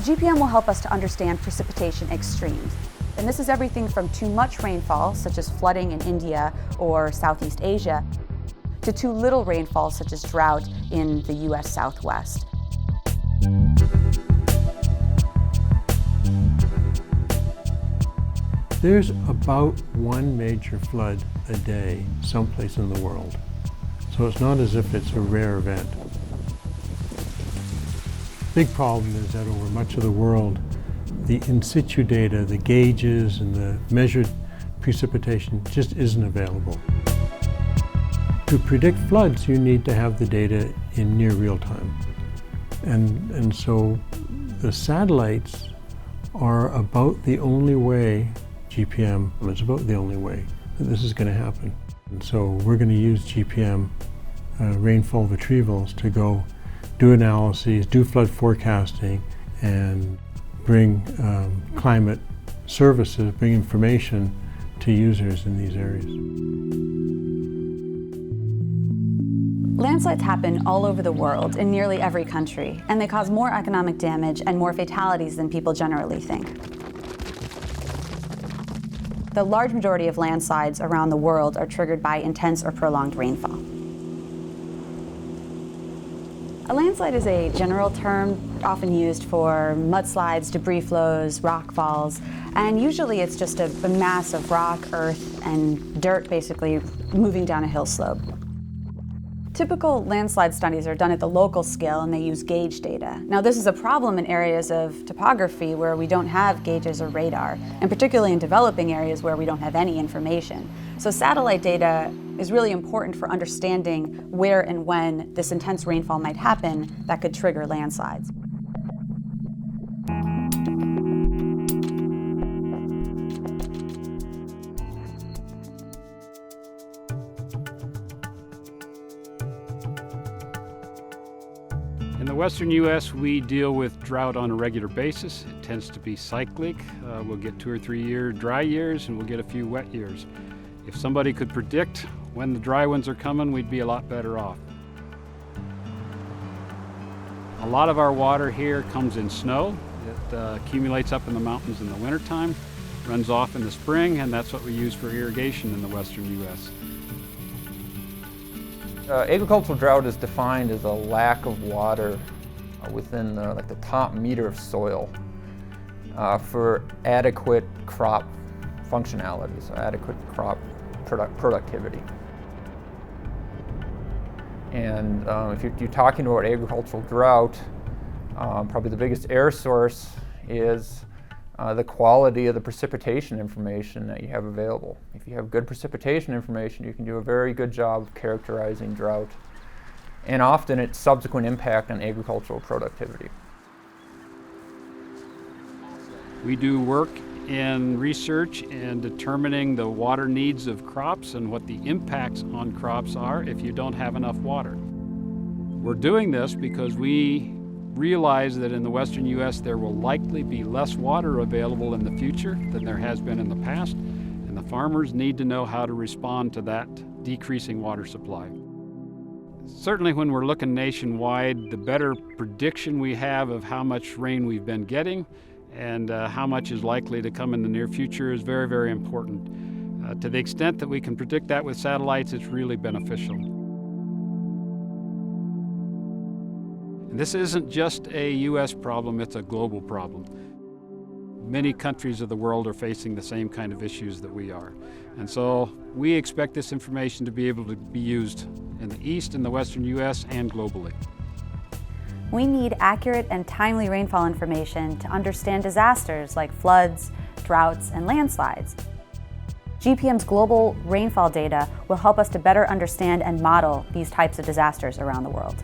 GPM will help us to understand precipitation extremes. And this is everything from too much rainfall, such as flooding in India or Southeast Asia, to too little rainfall, such as drought in the US Southwest. There's about one major flood a day someplace in the world. So it's not as if it's a rare event. Big problem is that over much of the world, the in situ data, the gauges and the measured precipitation just isn't available. To predict floods, you need to have the data in near real time. And so the satellites are about the only way, GPM is about the only way that this is going to happen. And so we're going to use GPM rainfall retrievals to go do analyses, do flood forecasting, and bring climate services, bring information to users in these areas. Landslides happen all over the world in nearly every country, and they cause more economic damage and more fatalities than people generally think. The large majority of landslides around the world are triggered by intense or prolonged rainfall. A landslide is a general term often used for mudslides, debris flows, rock falls, and usually it's just a mass of rock, earth, and dirt basically moving down a hill slope. Typical landslide studies are done at the local scale and they use gauge data. Now this is a problem in areas of topography where we don't have gauges or radar, and particularly in developing areas where we don't have any information. So satellite data is really important for understanding where and when this intense rainfall might happen that could trigger landslides. In the western U.S., we deal with drought on a regular basis. It tends to be cyclic. We'll get 2 or 3 year dry years and we'll get a few wet years. If somebody could predict when the dry ones are coming, we'd be a lot better off. A lot of our water here comes in snow. It accumulates up in the mountains in the wintertime, runs off in the spring, and that's what we use for irrigation in the western U.S. Agricultural drought is defined as a lack of water within the top meter of soil for adequate crop functionality, so adequate crop productivity. And if you're talking about agricultural drought, probably the biggest error source is the quality of the precipitation information that you have available. If you have good precipitation information, you can do a very good job of characterizing drought, and often its subsequent impact on agricultural productivity. We do work in research and determining the water needs of crops and what the impacts on crops are if you don't have enough water. We're doing this because we realize that in the western U.S. there will likely be less water available in the future than there has been in the past, and the farmers need to know how to respond to that decreasing water supply. Certainly when we're looking nationwide, the better prediction we have of how much rain we've been getting and how much is likely to come in the near future is very, very important. To the extent that we can predict that with satellites, it's really beneficial. This isn't just a U.S. problem, it's a global problem. Many countries of the world are facing the same kind of issues that we are. And so we expect this information to be able to be used in the East and the Western U.S. and globally. We need accurate and timely rainfall information to understand disasters like floods, droughts, and landslides. GPM's global rainfall data will help us to better understand and model these types of disasters around the world.